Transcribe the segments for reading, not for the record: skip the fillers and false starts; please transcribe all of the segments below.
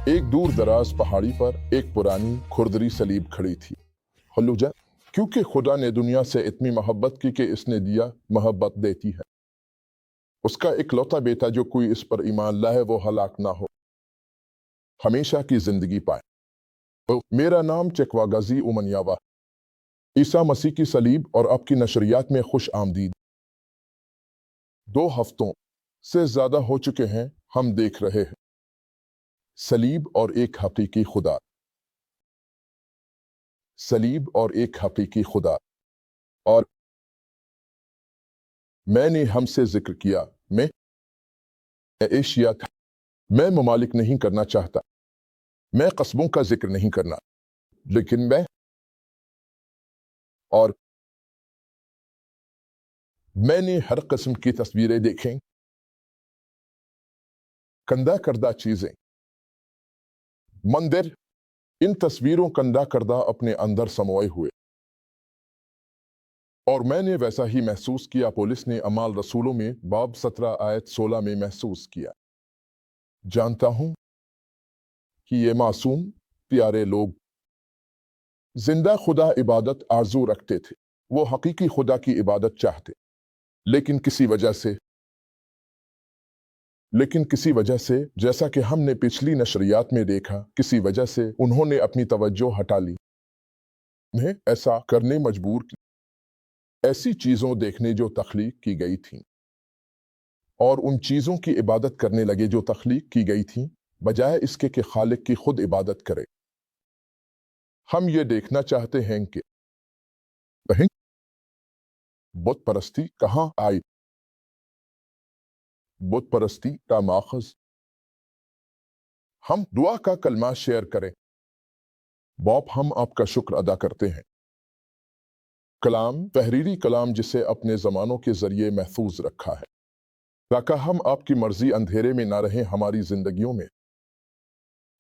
ایک دور دراز پہاڑی پر ایک پرانی کھردری سلیب کھڑی تھی۔ ہلوجا کیونکہ خدا نے دنیا سے اتنی محبت کی کہ اس نے دیا محبت دیتی ہے۔ اس کا اکلوتا بیٹا جو کوئی اس پر ایمان لائے وہ ہلاک نہ ہو، ہمیشہ کی زندگی پائے۔ میرا نام چکواگازی اومنیاوا، عیسیٰ مسیح کی صلیب اور آپ کی نشریات میں خوش آمدید۔ 2 ہفتوں سے زیادہ ہو چکے ہیں ہم دیکھ رہے ہیں صلیب اور ایک حقیقی خدا، صلیب اور ایک حقیقی خدا۔ اور میں نے ہم سے ذکر کیا، میں ایشیا تھا، میں ممالک نہیں کرنا چاہتا، میں قصبوں کا ذکر نہیں کرنا، لیکن میں نے ہر قسم کی تصویریں دیکھیں، کندہ کردہ چیزیں، مندر، ان تصویروں کندہ کردہ اپنے اندر سموئے ہوئے۔ اور میں نے ویسا ہی محسوس کیا پولس نے اعمال رسولوں میں باب 17 آیت 16 میں محسوس کیا۔ جانتا ہوں کہ یہ معصوم پیارے لوگ زندہ خدا عبادت آرزو رکھتے تھے، وہ حقیقی خدا کی عبادت چاہتے، لیکن کسی وجہ سے جیسا کہ ہم نے پچھلی نشریات میں دیکھا، کسی وجہ سے انہوں نے اپنی توجہ ہٹا لی، انہیں ایسا کرنے مجبور کی، ایسی چیزوں دیکھنے جو تخلیق کی گئی تھیں، اور ان چیزوں کی عبادت کرنے لگے جو تخلیق کی گئی تھیں، بجائے اس کے کہ خالق کی خود عبادت کرے۔ ہم یہ دیکھنا چاہتے ہیں کہ بت پرستی کہاں آئی، بت پرستی کا ماخذ۔ ہم دعا کا کلمہ شیئر کریں۔ باپ، ہم آپ کا شکر ادا کرتے ہیں۔ کلام، تحریری کلام جسے اپنے زمانوں کے ذریعے محفوظ رکھا ہے، تاکہ ہم آپ کی مرضی اندھیرے میں نہ رہیں ہماری زندگیوں میں۔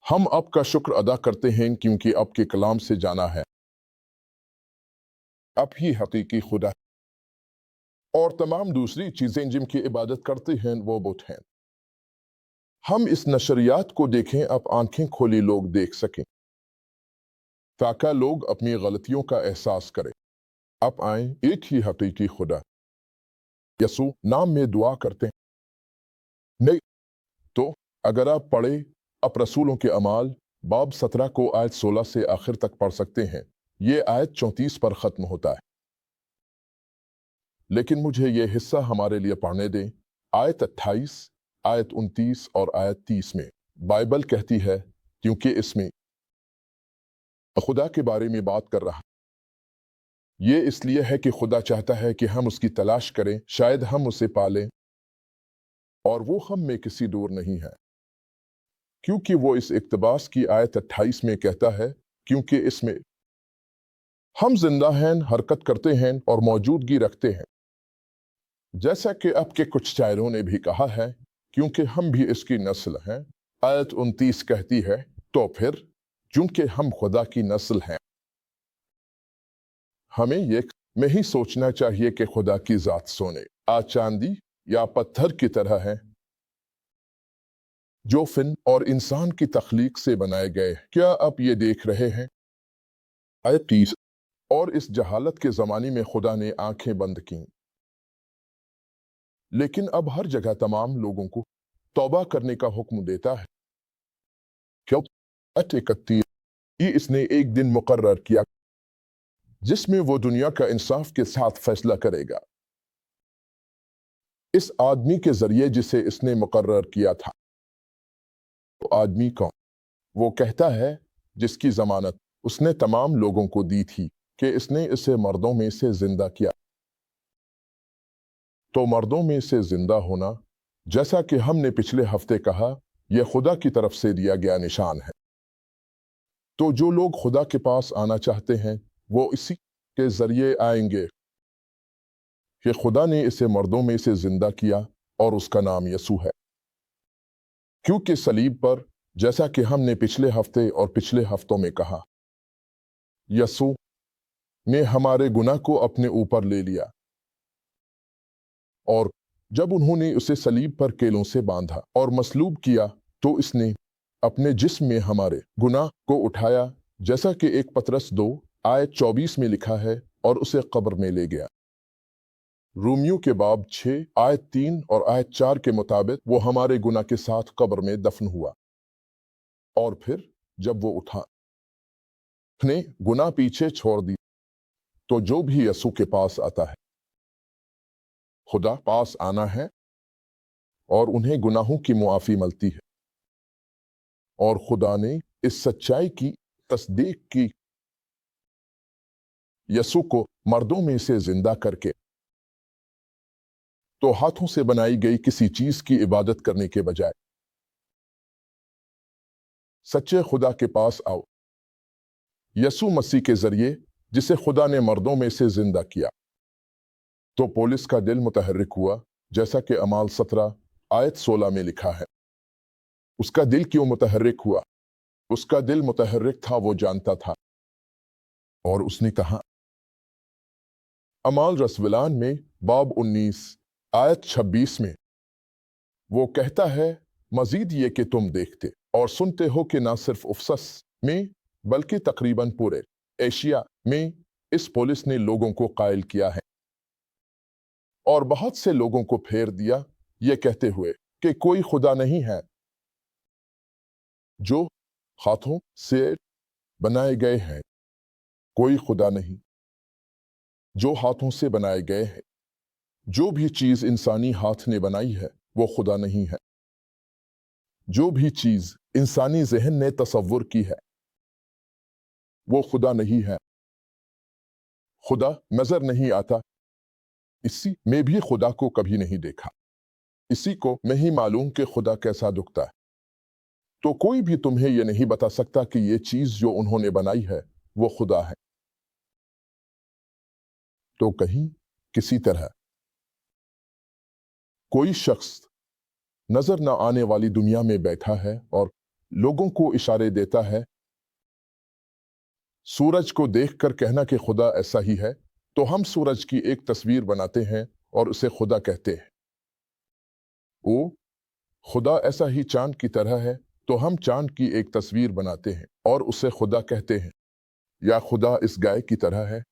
ہم آپ کا شکر ادا کرتے ہیں کیونکہ آپ کے کلام سے جانا ہے آپ ہی حقیقی خدا، اور تمام دوسری چیزیں جن کی عبادت کرتے ہیں وہ بت ہیں۔ ہم اس نشریات کو دیکھیں، آپ آنکھیں کھولی لوگ دیکھ سکیں، تاکہ لوگ اپنی غلطیوں کا احساس کریں۔ آپ آئیں، ایک ہی حقیقی خدا یسوع نام میں دعا کرتے ہیں۔ نہیں تو اگر آپ پڑھیں، آپ رسولوں کے اعمال باب 17 کو آیت 16 سے آخر تک پڑھ سکتے ہیں۔ یہ آیت 34 پر ختم ہوتا ہے، لیکن مجھے یہ حصہ ہمارے لیے پڑھنے دیں۔ آیت 28، آیت 29 اور آیت 30 میں بائبل کہتی ہے، کیونکہ اس میں خدا کے بارے میں بات کر رہا ہے۔ یہ اس لیے ہے کہ خدا چاہتا ہے کہ ہم اس کی تلاش کریں، شاید ہم اسے پالیں، اور وہ ہم میں کسی دور نہیں ہے، کیونکہ وہ اس اقتباس کی آیت 28 میں کہتا ہے، کیونکہ اس میں ہم زندہ ہیں، حرکت کرتے ہیں اور موجودگی رکھتے ہیں، جیسا کہ اب کے کچھ شاعروں نے بھی کہا ہے، کیونکہ ہم بھی اس کی نسل ہیں۔ آیت 29 کہتی ہے، تو پھر چونکہ ہم خدا کی نسل ہیں، ہمیں یہ نہیں سوچنا چاہیے کہ خدا کی ذات سونے، چاندی یا پتھر کی طرح ہے، جو فن اور انسان کی تخلیق سے بنائے گئے۔ کیا آپ یہ دیکھ رہے ہیں؟ آیت 30، اور اس جہالت کے زمانے میں خدا نے آنکھیں بند کیں، لیکن اب ہر جگہ تمام لوگوں کو توبہ کرنے کا حکم دیتا ہے۔ کیوں؟ آیت 31، اس نے ایک دن مقرر کیا جس میں وہ دنیا کا انصاف کے ساتھ فیصلہ کرے گا، اس آدمی کے ذریعے جسے اس نے مقرر کیا تھا۔ وہ آدمی کون؟ وہ کہتا ہے جس کی ضمانت اس نے تمام لوگوں کو دی تھی کہ اس نے اسے مردوں میں سے زندہ کیا۔ تو مردوں میں سے زندہ ہونا، جیسا کہ ہم نے پچھلے ہفتے کہا، یہ خدا کی طرف سے دیا گیا نشان ہے۔ تو جو لوگ خدا کے پاس آنا چاہتے ہیں وہ اسی کے ذریعے آئیں گے کہ خدا نے اسے مردوں میں سے زندہ کیا، اور اس کا نام یسوع ہے۔ کیونکہ صلیب پر، جیسا کہ ہم نے پچھلے ہفتے اور پچھلے ہفتوں میں کہا، یسوع نے ہمارے گناہ کو اپنے اوپر لے لیا، اور जब उन्होंने उसे सलीब पर केलों से बांधा और मसलूब किया तो इसने अपने जिस्म में हमारे गुनाह को उठाया, जैसा कि 1 पतरस 2 आयत 24 में लिखा है, और उसे कब्र में ले गया। रोमियो के बाब 6 आयत 3 और आयत 4 के मुताबिक वो हमारे गुनाह के साथ कब्र में दफन हुआ, और फिर जब वो उठा, उसने गुनाह पीछे छोड़ दी। तो जो भी यीशु के पास आता है, खुदा पास आना है और उन्हें गुनाहों की मुआफी मिलती है। और खुदा ने इस सच्चाई की तस्दीक की, यीशु को मर्दों में से जिंदा करके। तो हाथों से बनाई गई किसी चीज की इबादत करने के बजाय सच्चे खुदा के पास आओ, यीशु मसीह के जरिए, जिसे खुदा ने मर्दों में से जिंदा किया। तो पौलुस का दिल मुतहर्रिक हुआ, जैसा कि अमाल 17 आयत 16 में लिखा है। उसका दिल क्यों मुतहर्रिक हुआ? उसका दिल मुतहर्रिक था, वो जानता था। और उसने कहा, अमाल रसविलान में बाब 19 आयत 26 में वो कहता है, मजीद ये कि तुम देखते और सुनते हो कि ना सिर्फ उफसस में बल्कि तकरीबन पूरे एशिया में इस पौलुस ने लोगों को कायल किया है और बहुत से लोगों को फेर दिया, ये कहते हुए कि कोई खुदा नहीं है। जो हाथों से बनाए गए हैं, कोई खुदा नहीं। जो हाथों से बनाए गए हैं, जो भी चीज इंसानी हाथ ने बनाई है, वो खुदा नहीं है। जो भी चीज इंसानी जहन ने तसव्वुर की है, वो खुदा नहीं है। खुदा नजर नहीं आता, इसी में भी खुदा को कभी नहीं देखा। इसी को नहीं मालूम कि खुदा कैसा दिखता है। तो कोई भी तुम्हें यह नहीं बता सकता कि ये चीज जो उन्होंने बनाई है वो खुदा है। तो कहीं किसी तरह कोई शख्स नजर न आने वाली दुनिया में बैठा है और लोगों को इशारे देता है, सूरज को देखकर कहना कि खुदा ऐसा ही है। तो हम सूरज की एक तस्वीर बनाते हैं और उसे खुदा कहते हैं। ओ खुदा ऐसा ही चांद की तरह है, तो हम चांद की एक तस्वीर बनाते हैं और उसे खुदा कहते हैं। या खुदा इस गाय की तरह है,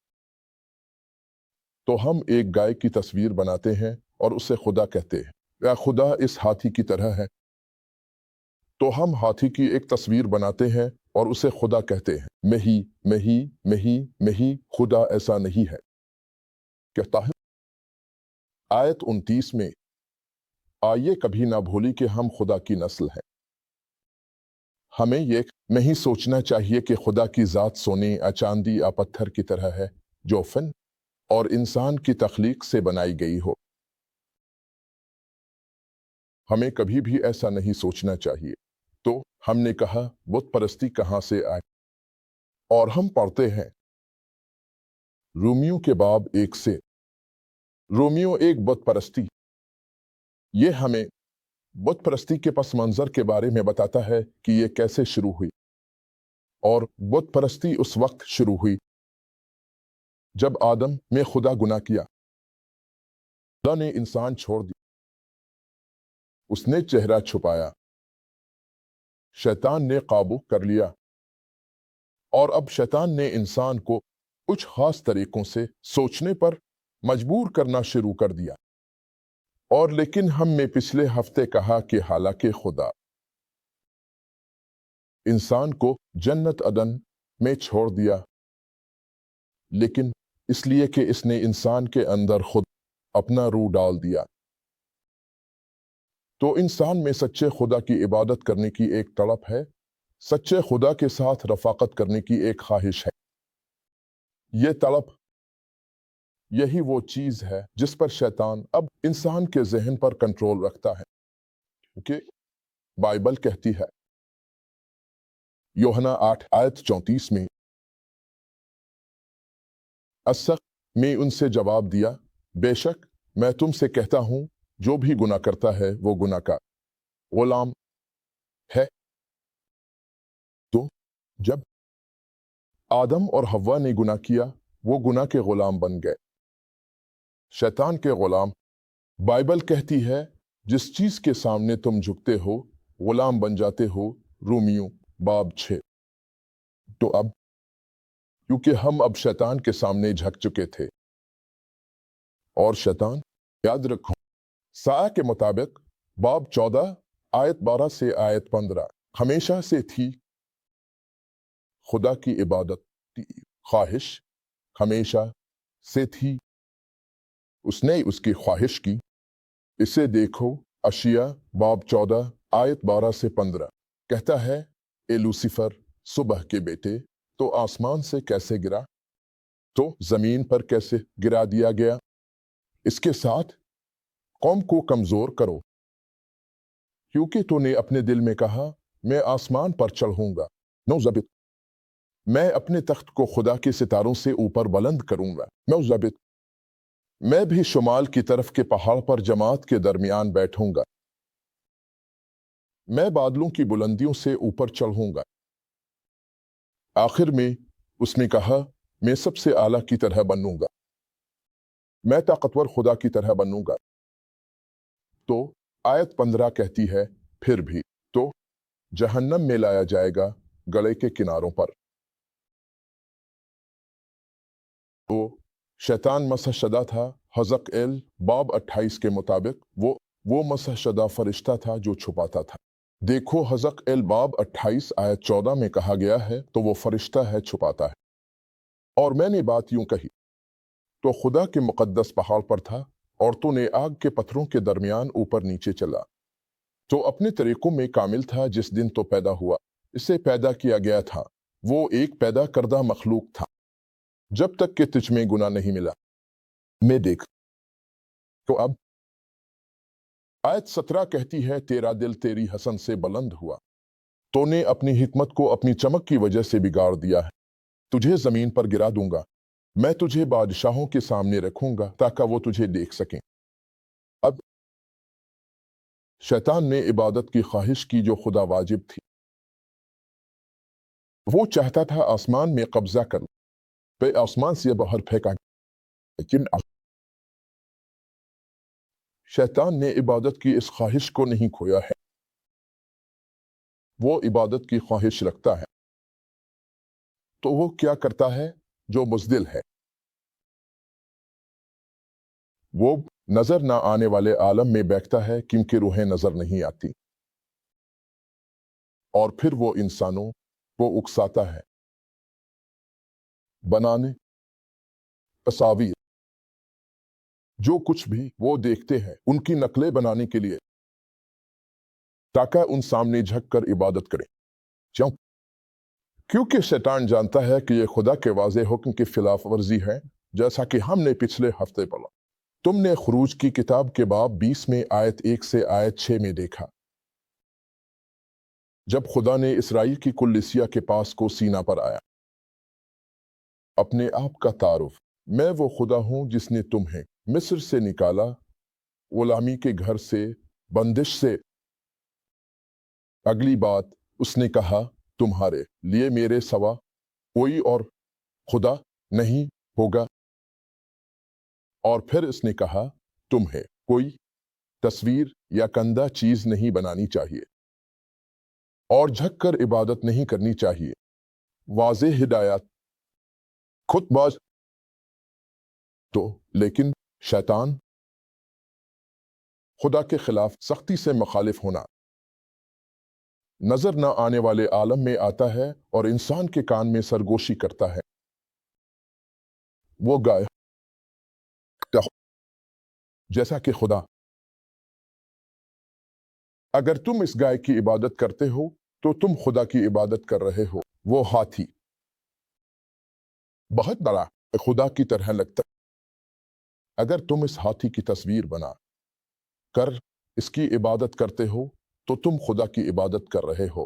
तो हम एक गाय की तस्वीर बनाते हैं और उसे खुदा कहते हैं। या खुदा इस हाथी की तरह है, तो हम हाथी की एक तस्वीर बनाते हैं और उसे खुदा कहते हैं। नहीं नहीं नहीं नहीं, खुदा ऐसा नहीं है, कहता है। आयत 29 में, आइए कभी ना भूली कि हम खुदा की नस्ल हैं। हमें ये नहीं सोचना चाहिए कि खुदा की ज़ात सोने या चांदी या पत्थर की तरह है, जो फन और इंसान की तख्लीक से बनाई गई हो। हमें कभी भी ऐसा नहीं सोचना चाहिए। तो हमने कहा, बुत परस्ती कहाँ से आए? और हम पढ़ते हैं रोमियो के बाब 1 से। रोमियो एक बुत परस्ती, ये हमें बुत परस्ती के पस मंजर के बारे में बताता है कि ये कैसे शुरू हुई। और बुत परस्ती उस वक्त शुरू हुई जब आदम में खुदा गुनाह किया। खुदा ने इंसान छोड़ दिया, उसने चेहरा छुपाया, शैतान ने काबू कर लिया, और अब शैतान ने इंसान को कुछ खास तरीकों से सोचने पर मजबूर करना शुरू कर दिया। और लेकिन हमने पिछले हफ्ते कहा कि हालांकि खुदा इंसान को जन्नत अदन में छोड़ दिया, लेकिन इसलिए कि इसने इंसान के अंदर खुद अपना रूह डाल दिया। तो इंसान में सच्चे खुदा की इबादत करने की एक तड़प है, सच्चे खुदा के साथ रफाकत करने की एक ख्वाहिश है। ये तड़प, यही वो चीज है जिस पर शैतान अब इंसान के जहन पर कंट्रोल रखता है। क्योंकि बाइबल कहती है, यूहन्ना 8 आयत 34 में, असक में उनसे जवाब दिया, बेशक मैं तुमसे कहता हूं, जो भी गुनाह करता है वो गुनाह का गुलाम है। तो जब आदम और हव्वा ने गुनाह किया, वो गुनाह के गुलाम बन गए, शैतान के गुलाम। بائبل کہتی ہے جس چیز کے سامنے تم جھکتے ہو غلام بن جاتے ہو۔ رومیوں باب 6۔ تو اب کیونکہ ہم اب شیطان کے سامنے جھک چکے تھے، اور شیطان، یاد رکھو، سایہ کے مطابق باب 14 آیت 12 سے آیت 15 ہمیشہ سے تھی خدا کی عبادت کی خواہش، ہمیشہ سے تھی، اس نے اس کی خواہش کی۔ اسے دیکھو، اشعیاء باب 14 آیت 12 سے 15 کہتا ہے، اے لوسیفر صبح کے بیٹے، تو آسمان سے کیسے گرا، تو زمین پر کیسے گرا دیا گیا؟ اس کے ساتھ قوم کو کمزور کرو، کیونکہ تو نے اپنے دل میں کہا میں آسمان پر چڑھوں گا، نوزبت، میں اپنے تخت کو خدا کے ستاروں سے اوپر بلند کروں گا، نوزبت، میں بھی شمال کی طرف کے پہاڑ پر جماعت کے درمیان بیٹھوں گا، میں بادلوں کی بلندیوں سے اوپر چڑھوں گا۔ آخر میں اس نے کہا میں سب سے اعلیٰ کی طرح بنوں گا، میں طاقتور خدا کی طرح بنوں گا۔ تو آیت 15 کہتی ہے، پھر بھی تو جہنم میں لایا جائے گا گڑھے کے کناروں پر۔ تو شیطان مسح شدہ تھا، حزقیل باب 28 کے مطابق وہ مسح شدہ فرشتہ تھا جو چھپاتا تھا۔ دیکھو، حزقیل باب 28 آیت 14 میں کہا گیا ہے تو وہ فرشتہ ہے، چھپاتا ہے۔ اور میں نے بات یوں کہی تو خدا کے مقدس پہاڑ پر تھا، اور تو نے آگ کے پتھروں کے درمیان اوپر نیچے چلا، تو اپنے طریقوں میں کامل تھا جس دن تو پیدا ہوا، اسے پیدا کیا گیا تھا، وہ ایک پیدا کردہ مخلوق تھا، جب تک کہ تجھ میں گناہ نہیں ملا۔ میں دیکھ تو اب آیت 17 کہتی ہے، تیرا دل تیری حسن سے بلند ہوا، تو نے اپنی حکمت کو اپنی چمک کی وجہ سے بگاڑ دیا ہے، تجھے زمین پر گرا دوں گا، میں تجھے بادشاہوں کے سامنے رکھوں گا تاکہ وہ تجھے دیکھ سکیں۔ اب شیطان نے عبادت کی خواہش کی جو خدا واجب تھی، وہ چاہتا تھا آسمان میں قبضہ کر پہ آسمان سے باہر پھینکا، لیکن شیطان نے عبادت کی اس خواہش کو نہیں کھویا ہے، وہ عبادت کی خواہش رکھتا ہے، تو وہ کیا کرتا ہے؟ جو بزدل ہے، وہ نظر نہ آنے والے عالم میں بیٹھتا ہے کیونکہ روحیں نظر نہیں آتی، اور پھر وہ انسانوں کو اکساتا ہے بنانے تصاویر، جو کچھ بھی وہ دیکھتے ہیں ان کی نقلیں بنانے کے لیے، تاکہ ان سامنے جھک کر عبادت کریں۔ کیونکہ شیطان جانتا ہے کہ یہ خدا کے واضح حکم کی خلاف ورزی ہے، جیسا کہ ہم نے پچھلے ہفتے پڑھا۔ تم نے خروج کی کتاب کے باب 20 میں آیت 1 سے آیت 6 میں دیکھا، جب خدا نے اسرائیل کی کلیسیا کے پاس کو سینا پر آیا۔ اپنے آپ کا تعارف، میں وہ خدا ہوں جس نے تمہیں مصر سے نکالا، غلامی کے گھر سے، بندش سے۔ اگلی بات اس نے کہا، تمہارے لیے میرے سوا کوئی اور خدا نہیں ہوگا۔ اور پھر اس نے کہا، تمہیں کوئی تصویر یا کندہ چیز نہیں بنانی چاہیے، اور جھک کر عبادت نہیں کرنی چاہیے۔ واضح ہدایات، خود باز۔ تو لیکن شیطان خدا کے خلاف سختی سے مخالف ہونا، نظر نہ آنے والے عالم میں آتا ہے اور انسان کے کان میں سرگوشی کرتا ہے۔ وہ گائے جیسا کہ خدا، اگر تم اس گائے کی عبادت کرتے ہو تو تم خدا کی عبادت کر رہے ہو۔ وہ ہاتھی بہت بڑا خدا کی طرح لگتا ہے، اگر تم اس ہاتھی کی تصویر بنا کر اس کی عبادت کرتے ہو تو تم خدا کی عبادت کر رہے ہو۔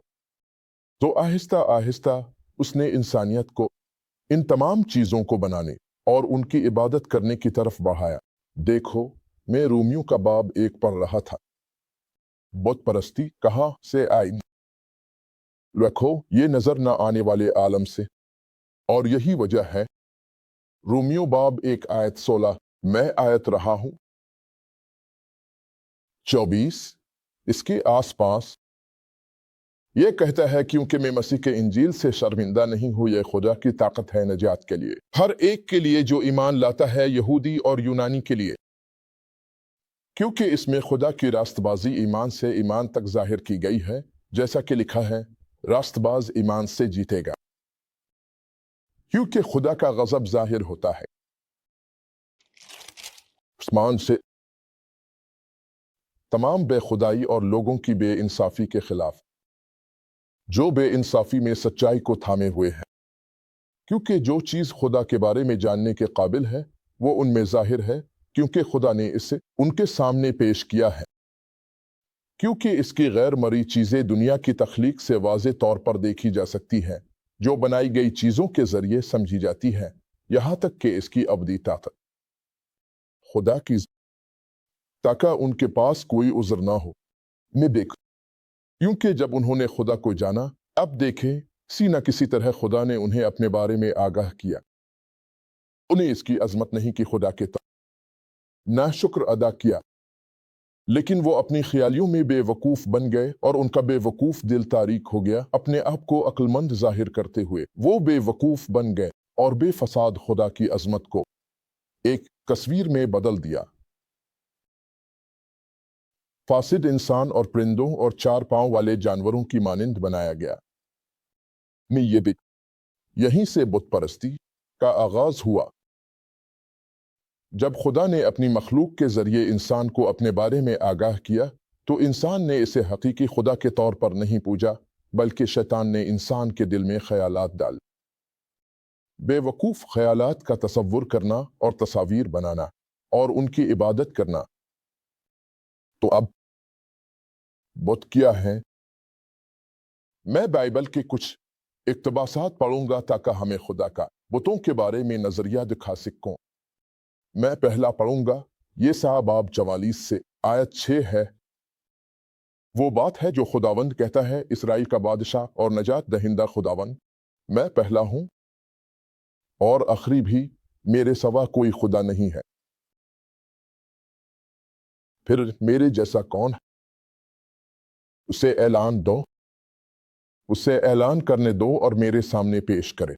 تو آہستہ آہستہ اس نے انسانیت کو ان تمام چیزوں کو بنانے اور ان کی عبادت کرنے کی طرف بڑھایا۔ دیکھو، میں رومیوں کا باب 1 پڑھ رہا تھا، بت پرستی کہاں سے آئی؟ رکھو، یہ نظر نہ آنے والے عالم سے، اور یہی وجہ ہے۔ رومیوں باب 1 آیت 16 میں آیت رہا ہوں، 24 इसके आसपास ये कहता है, क्योंकि मैं मसीह के इंजील से शर्मिंदा नहीं हूं, यह खुदा की ताकत है नजात के लिए हर एक के लिए जो ईमान लाता है, यहूदी और यूनानी के लिए, क्योंकि इसमें खुदा की रास्तबाजी ईमान से ईमान तक जाहिर की गई है, जैसा कि लिखा है, रास्तबाज ईमान से जीतेगा। क्योंकि खुदा का गजब जाहिर होता है आसमान से तमाम बेखुदाई और लोगों की बेइंसाफी के खिलाफ, जो बेइंसाफी में सच्चाई को थामे हुए हैं। क्योंकि जो चीज़ खुदा के बारे में जानने के काबिल है वो उनमें जाहिर है, क्योंकि खुदा ने इसे उनके सामने पेश किया है। क्योंकि इसकी गैर मरी चीज़ें दुनिया की तख्लीक से वाज़े तौर पर देखी जा सकती हैं, जो बनाई गई चीज़ों के ज़रिए समझी जाती हैं, यहाँ तक कि इसकी अबदी ताकत खुदा की ताकि उनके पास कोई उज़र ना हो में देख। क्योंकि जब उन्होंने खुदा को जाना, अब देखें किसी न किसी तरह खुदा ने उन्हें अपने बारे में आगाह किया। उन्हें इसकी अजमत नहीं कि खुदा के ना शुक्र अदा किया, लेकिन वो अपनी ख्यालियों में बेवकूफ़ बन गए और उनका बेवकूफ़ दिल तारीक हो गया। अपने आप को अक्लमंद जाहिर करते हुए वो बेवकूफ़ बन गए और बेफसाद खुदा की अजमत को एक तस्वीर में बदल दिया। फासिद इंसान और परिंदों और चार पांव वाले जानवरों की मानिंद बनाया गया। में ये भी यहीं से बुत परस्ती का आगाज हुआ। जब खुदा ने अपनी मखलूक के जरिए इंसान को अपने बारे में आगाह किया, तो इंसान ने इसे हकीकी खुदा के तौर पर नहीं पूजा, बल्कि शैतान ने इंसान के दिल में ख्यालात डाल। बेवकूफ़ ख्यालात का तसव्वुर करना और तस्वीर बनाना और उनकी इबादत करना। तो अब बुत क्या है? मैं बाइबल के कुछ इक्तबासात पढ़ूंगा ताकि हमें खुदा का बुतों के बारे में नजरिया दिखा सकूं। मैं पहला पढ़ूंगा, ये सा बाब 44 से आयत 6 है। वो बात है जो खुदावंद कहता है, इसराइल का बादशाह और नजात दहिंदा खुदावंद, मैं पहला हूं और आखिरी भी, मेरे सवा कोई खुदा नहीं है। फिर मेरे जैसा कौन है? उसे ऐलान दो, उसे ऐलान करने दो और मेरे सामने पेश करे।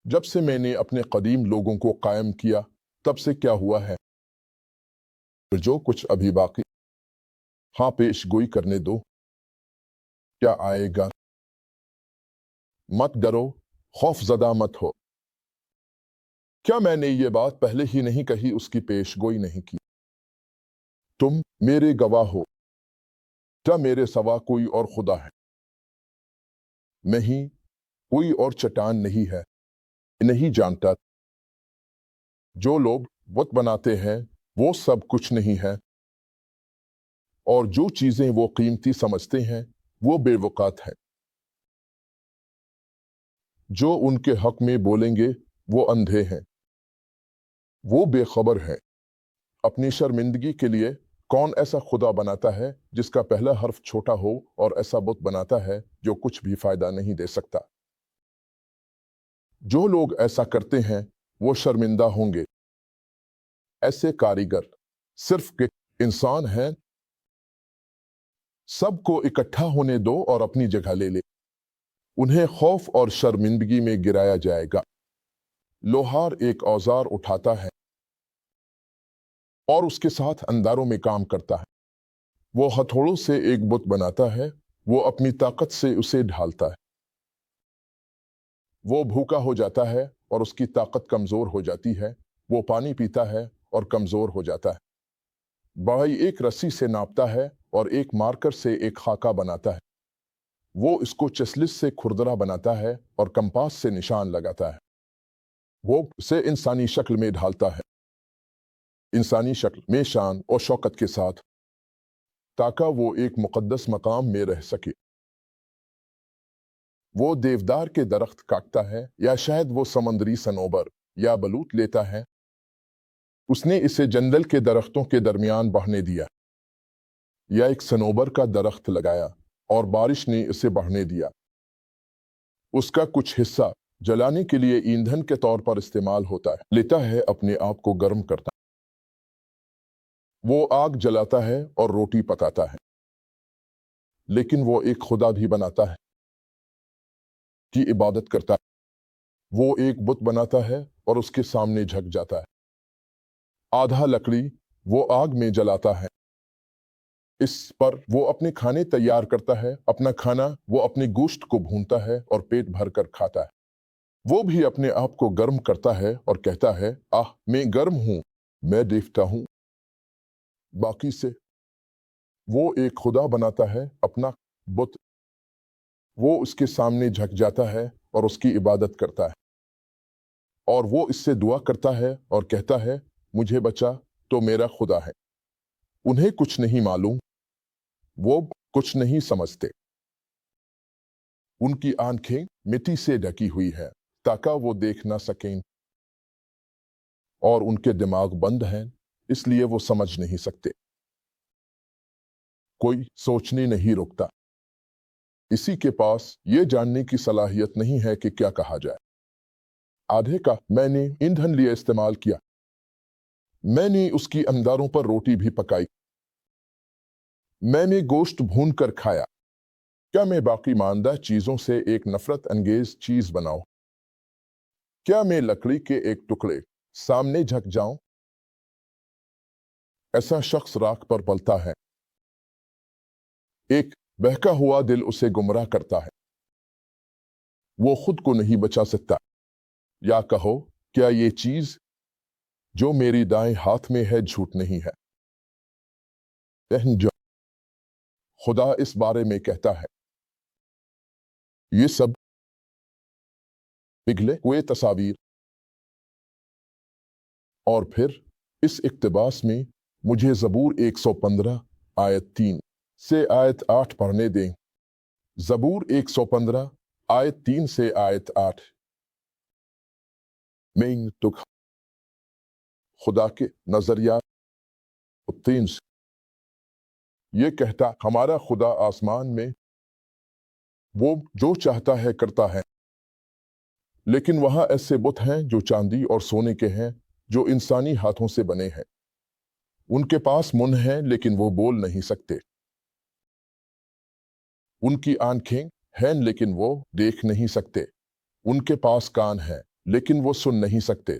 जब से मैंने अपने कदीम लोगों को कायम किया, तब से क्या हुआ है? जो कुछ अभी बाकी, हाँ पेश गोई करने दो। क्या आएगा? मत डरो, खौफ ज़दा मत हो। क्या मैंने ये बात पहले ही नहीं कही, उसकी पेश गोई नहीं की? तुम मेरे गवाह हो। क्या मेरे सवा कोई और खुदा है? नहीं, कोई और चट्टान नहीं है। नहीं जानता। जो लोग बुत बनाते हैं वो सब कुछ नहीं है, और जो चीजें वो कीमती समझते हैं वो बेवकात है। जो उनके हक में बोलेंगे वो अंधे हैं, वो बेखबर है। अपनी शर्मिंदगी के लिए कौन ऐसा खुदा बनाता है जिसका पहला हर्फ छोटा हो, और ऐसा बुत बनाता है जो कुछ भी फायदा नहीं दे सकता। जो लोग ऐसा करते हैं वो शर्मिंदा होंगे। ऐसे कारीगर सिर्फ के इंसान हैं। सबको इकट्ठा होने दो और अपनी जगह ले ले। उन्हें खौफ और शर्मिंदगी में गिराया जाएगा। लोहार एक औजार उठाता है और उसके साथ अंधारों में काम करता है। वो हथौड़ों से एक बुत बनाता है, वो अपनी ताकत से उसे ढालता है। वो भूखा हो जाता है और उसकी ताकत कमजोर हो जाती है। वो पानी पीता है और कमजोर हो जाता है। बढ़ई एक रस्सी से नापता है और एक मार्कर से एक खाका बनाता है। वो इसको चसलिस से खुरदरा बनाता है और कंपास से निशान लगाता है। वो उसे इंसानी शक्ल में ढालता है, इंसानी शक्ल में शान और शौकत के साथ, ताकि वो एक मुकद्दस मकाम में रह सके। वो देवदार के दरख्त काटता है, या शायद वो समंदरी सनोबर या बलूत लेता है। उसने इसे जंगल के दरख्तों के दरमियान बढ़ने दिया, या एक सनोबर का दरख्त लगाया और बारिश ने इसे बढ़ने दिया। उसका कुछ हिस्सा जलाने के लिए ईंधन के तौर पर इस्तेमाल होता है, लेता है, अपने आप को गर्म करता वो आग जलाता है और रोटी पकाता है, लेकिन वो एक खुदा भी बनाता है की इबादत करता है। वो एक बुत बनाता है और उसके सामने झुक जाता है। आधा लकड़ी वो आग में जलाता है, इस पर वो अपने खाने तैयार करता है। अपना खाना वो अपने गोश्त को भूनता है और पेट भरकर खाता है। वो भी अपने आप को गर्म करता है और कहता है, आह मैं गर्म हूं, मैं देवता हूं। बाकी से वो एक खुदा बनाता है, अपना बुत। वो उसके सामने झुक जाता है और उसकी इबादत करता है, और वो इससे दुआ करता है और कहता है, मुझे बचा तो मेरा खुदा है। उन्हें कुछ नहीं मालूम, वो कुछ नहीं समझते। उनकी आंखें मिट्टी से ढकी हुई है ताकि वो देख ना सकें, और उनके दिमाग बंद हैं, इसलिए वो समझ नहीं सकते। कोई सोचने नहीं रुकता। इसी के पास ये जानने की सलाहियत नहीं है कि क्या कहा जाए। आधे का मैंने ईंधन लिए इस्तेमाल किया, मैंने उसकी अंगारों पर रोटी भी पकाई, मैंने गोश्त भून कर खाया। क्या मैं बाकी मानदा चीजों से एक नफरत अंगेज चीज बनाऊं? क्या मैं लकड़ी के एक टुकड़े सामने झुक जाऊं? ऐसा शख्स राख पर पलता है, एक बहका हुआ दिल उसे गुमराह करता है। वो खुद को नहीं बचा सकता। या कहो, क्या ये चीज जो मेरी दाएं हाथ में है झूठ नहीं है? जो खुदा इस बारे में कहता है, ये सब पिघले हुए तस्वीर। और फिर इस इक्तबास में मुझे ज़बूर 115 आयत 3 से आयत 8 पढ़ने दें। ज़बूर 115 आयत 3 से आयत 8 में तो खुदा के नजरिया तीन ये कहता, हमारा खुदा आसमान में वो जो चाहता है करता है, लेकिन वहां ऐसे बुत हैं जो चांदी और सोने के हैं, जो इंसानी हाथों से बने हैं। उनके पास मुंह है लेकिन वो बोल नहीं सकते, उनकी आंखें हैं लेकिन वो देख नहीं सकते, उनके पास कान है लेकिन वो सुन नहीं सकते,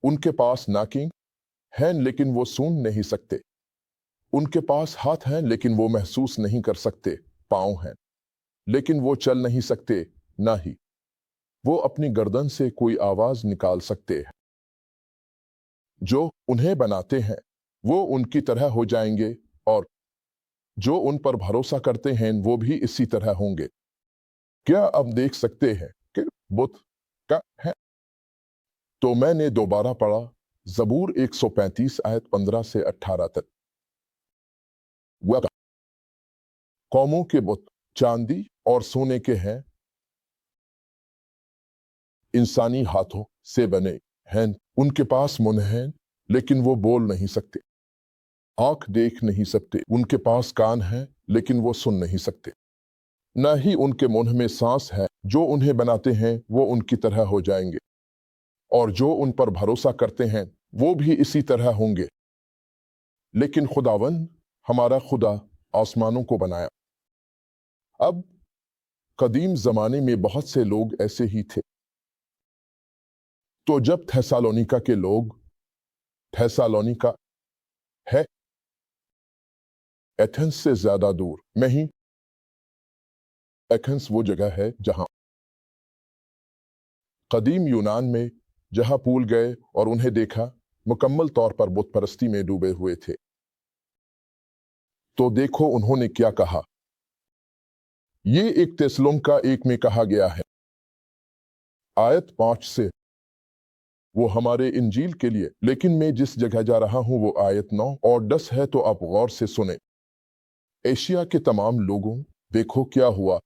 उनके पास नाकें हैं लेकिन वो सूंघ नहीं सकते, उनके पास हाथ हैं लेकिन वो महसूस नहीं कर सकते, पाँव हैं लेकिन वो चल नहीं सकते, ना ही वो अपनी गर्दन से कोई आवाज निकाल सकते हैं। जो उन्हें बनाते हैं वो उनकी तरह हो जाएंगे, और जो उन पर भरोसा करते हैं वो भी इसी तरह होंगे। क्या अब देख सकते हैं कि बुत का है? तो मैंने दोबारा पढ़ा ज़बूर 135 आयत 15 से 18 तक। वह कौमों के बुत चांदी और सोने के हैं, इंसानी हाथों से बने हैं, उनके पास मुंह हैं लेकिन वो बोल नहीं सकते, आंख देख नहीं सकते, उनके पास कान हैं लेकिन वो सुन नहीं सकते, न ही उनके मुंह में सांस है। जो उन्हें बनाते हैं वो उनकी तरह हो जाएंगे, और जो उन पर भरोसा करते हैं वो भी इसी तरह होंगे। लेकिन खुदावन हमारा खुदा आसमानों को बनाया। अब कदीम जमाने में बहुत से लोग ऐसे ही थे। तो जब थेसालोनिका के लोग, थेसालोनिका है एथेंस से ज्यादा दूर नहीं, एथेंस वो जगह है जहां कदीम यूनान में जहां पूल गए और उन्हें देखा मुकम्मल तौर पर बुत परस्ती में डूबे हुए थे। तो देखो उन्होंने क्या कहा। ये एक तेसलोनिका 1 में कहा गया है आयत 5 से, वो हमारे इंजील के लिए। लेकिन मैं जिस जगह जा रहा हूं वो आयत 9 और 10 है, तो आप गौर से सुने। एशिया के तमाम लोगों, देखो क्या हुआ।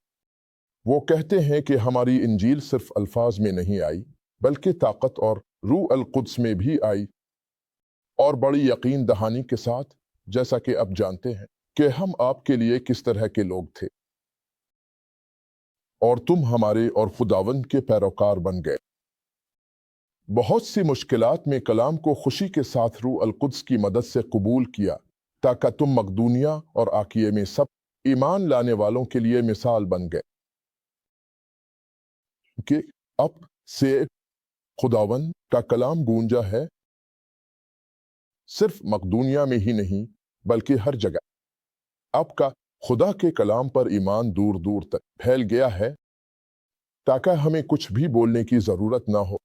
वो कहते हैं कि हमारी इंजील सिर्फ अल्फाज में नहीं आई, बल्कि ताकत और रूह अल कुद्स में भी आई, और बड़ी यकीन दहानी के साथ, जैसा कि अब जानते हैं कि हम आपके लिए किस तरह के लोग थे, और तुम हमारे और खुदावंद के पैरोकार बन गए। बहुत सी मुश्किलात में कलाम को खुशी के साथ रूह अल-कुद्स की मदद से कबूल किया ताकि तुम मकदूनिया और आकिये में सब ईमान लाने वालों के लिए मिसाल बन गए कि अब से खुदावन का कलाम गूंजा है, सिर्फ मकदूनिया में ही नहीं बल्कि हर जगह। आपका खुदा के कलाम पर ईमान दूर दूर तक फैल गया है ताकि हमें कुछ भी बोलने की जरूरत ना हो,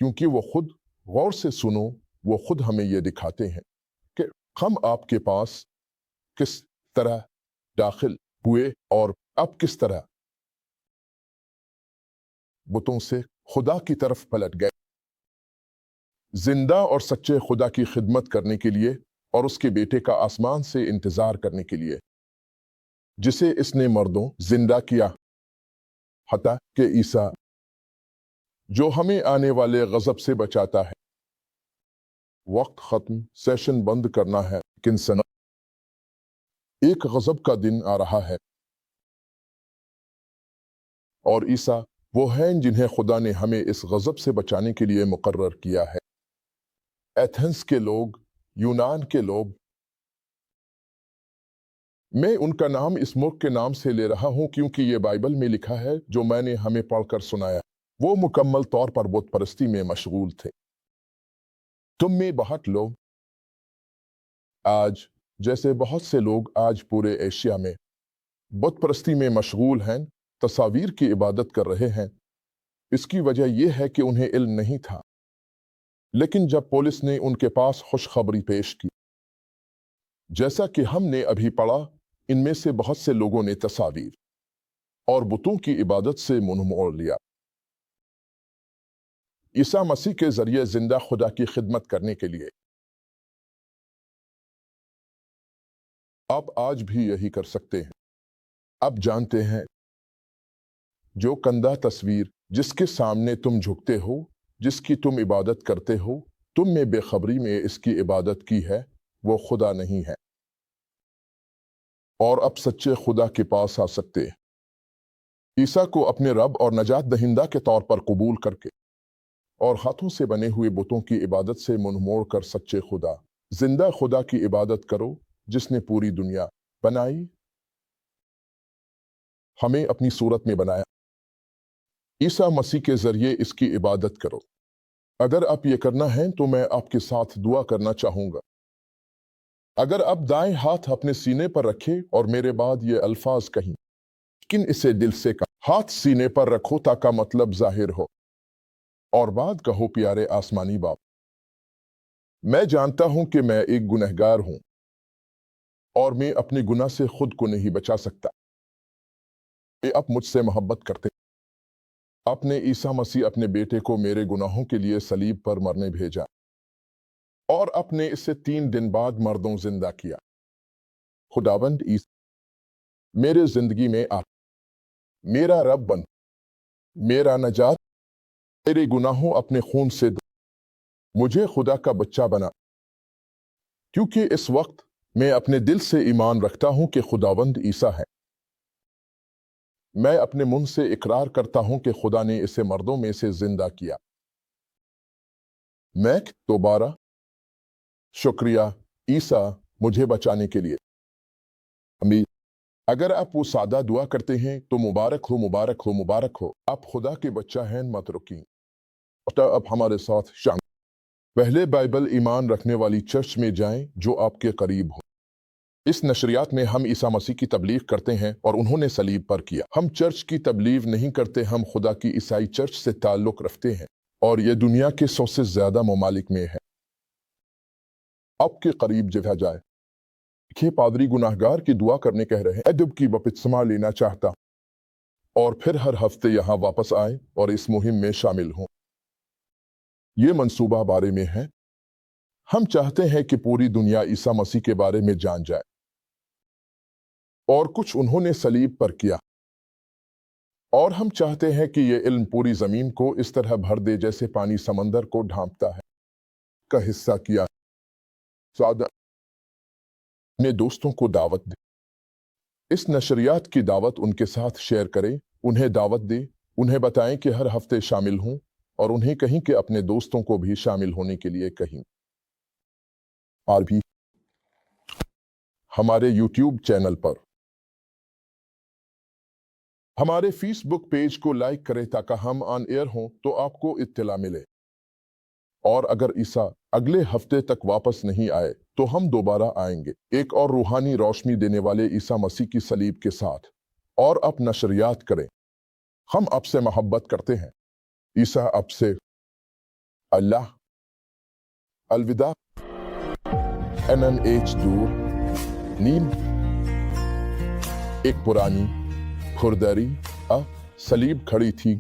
क्योंकि वो खुद गौर से सुनो, वो खुद हमें ये दिखाते हैं कि हम आपके पास किस तरह दाखिल हुए और अब किस तरह बुतों से खुदा की तरफ पलट गए, जिंदा और सच्चे खुदा की खिदमत करने के लिए और उसके बेटे का आसमान से इंतजार करने के लिए, जिसे इसने मर्दों जिंदा किया, हत्ता कि ईसा जो हमें आने वाले गजब से बचाता है। वक्त खत्म, सेशन बंद करना है, लेकिन सना एक गजब का दिन आ रहा है और ईसा वो हैं जिन्हें खुदा ने हमें इस गजब से बचाने के लिए मुकर्रर किया है। एथेंस के लोग, यूनान के लोग, मैं उनका नाम इस मुल्क के नाम से ले रहा हूं क्योंकि ये बाइबल में लिखा है जो मैंने हमें पढ़कर सुनाया। वो मुकम्मल तौर पर बुत परस्ती में मशगूल थे। तुम में बहुत लोग आज, जैसे बहुत से लोग आज पूरे एशिया में बुत परस्ती में मशगूल हैं, तस्वीर की इबादत कर रहे हैं। इसकी वजह यह है कि उन्हें इल्म नहीं था, लेकिन जब पुलिस ने उनके पास खुशखबरी पेश की, जैसा कि हमने अभी पढ़ा, इनमें से बहुत से लोगों ने तस्वीर और बुतों की इबादत से मुंह मोड़ लिया। ईसा मसीह के जरिए जिंदा खुदा की खिदमत करने के लिए आप आज भी यही कर सकते हैं। आप जानते हैं, जो कंधा तस्वीर जिसके सामने तुम झुकते हो, जिसकी तुम इबादत करते हो, तुम में बेखबरी में इसकी इबादत की है, वो खुदा नहीं है। और अब सच्चे खुदा के पास आ सकते हैं, ईसा को अपने रब और नजात दहिंदा के तौर पर कबूल करके और हाथों से बने हुए बुतों की इबादत से मुंह मोड़ कर सच्चे खुदा, जिंदा खुदा की इबादत करो जिसने पूरी दुनिया बनाई, हमें अपनी सूरत में बनाया। ईसा मसीह के जरिए इसकी इबादत करो। अगर आप ये करना है तो मैं आपके साथ दुआ करना चाहूंगा। अगर आप दाएं हाथ अपने सीने पर रखें और मेरे बाद ये अल्फाज कहीं, लेकिन इसे दिल से कहा, हाथ सीने पर रखो ताकि मतलब जाहिर हो, और बाद कहो, प्यारे आसमानी बाप, मैं जानता हूं कि मैं एक गुनहगार हूं और मैं अपने गुनाह से खुद को नहीं बचा सकता। आप मुझसे मोहब्बत करते, आपने ईसा मसीह अपने बेटे को मेरे गुनाहों के लिए सलीब पर मरने भेजा और अपने इसे 3 दिन बाद मर्दों जिंदा किया। खुदाबंद ईसा, मेरे जिंदगी में आ, मेरा रब बन, मेरा नजात, मेरे गुनाहों अपने खून से मुझे खुदा का बच्चा बना, क्योंकि इस वक्त मैं अपने दिल से ईमान रखता हूं कि खुदावंद ईसा है। मैं अपने मुंह से इकरार करता हूं कि खुदा ने इसे मर्दों में से जिंदा किया। मैं दोबारा शुक्रिया ईसा मुझे बचाने के लिए। अमीर, अगर आप वो सादा दुआ करते हैं तो मुबारक हो, मुबारक हो, मुबारक हो, आप खुदा के बच्चा हैं, मत रुकी। अब हमारे साथ शामिल, पहले बाइबल ईमान रखने वाली चर्च में जाएं जो आपके करीब हो। इस नशरियात में हम ईसा मसीह की तबलीग करते हैं और उन्होंने सलीब पर किया। हम चर्च की तबलीग नहीं करते, हम खुदा की ईसाई चर्च से ताल्लुक रखते हैं और ये दुनिया के 100 से ज्यादा ममालिक में है। आपके करीब जगह जाए कि पादरी गुनाहगार की दुआ करने कह रहे हैं, अदब की बपतिस्मा लेना चाहता और फिर हर हफ्ते यहाँ वापस आए और इस मुहिम में शामिल हों। ये मंसूबा बारे में है। हम चाहते हैं कि पूरी दुनिया ईसा मसीह के बारे में जान जाए और कुछ उन्होंने सलीब पर किया, और हम चाहते हैं कि ये इल्म पूरी जमीन को इस तरह भर दे जैसे पानी समंदर को ढांपता है। का हिस्सा किया सादा अपने दोस्तों को दावत दे, इस नशरियात की दावत उनके साथ शेयर करें, उन्हें दावत दे, उन्हें बताएं कि हर हफ्ते शामिल हों اور انہیں कहीं कि अपने दोस्तों को भी शामिल होने के लिए कहीं। और भी हमारे YouTube चैनल पर हमारे फेसबुक पेज को लाइक करें ताकि हम ऑन एयर हों तो आपको इत्तला मिले। और अगर ईसा अगले हफ्ते तक वापस नहीं आए तो हम दोबारा आएंगे एक और रूहानी रोशनी देने वाले ईसा मसीह की सलीब के साथ। और अब नशरियात करें। हम आपसे मोहब्बत करते हैं। ईसा आपसे अल्लाह अलविदा। NNH दूर नीम एक पुरानी खुरदरी सलीब खड़ी थी।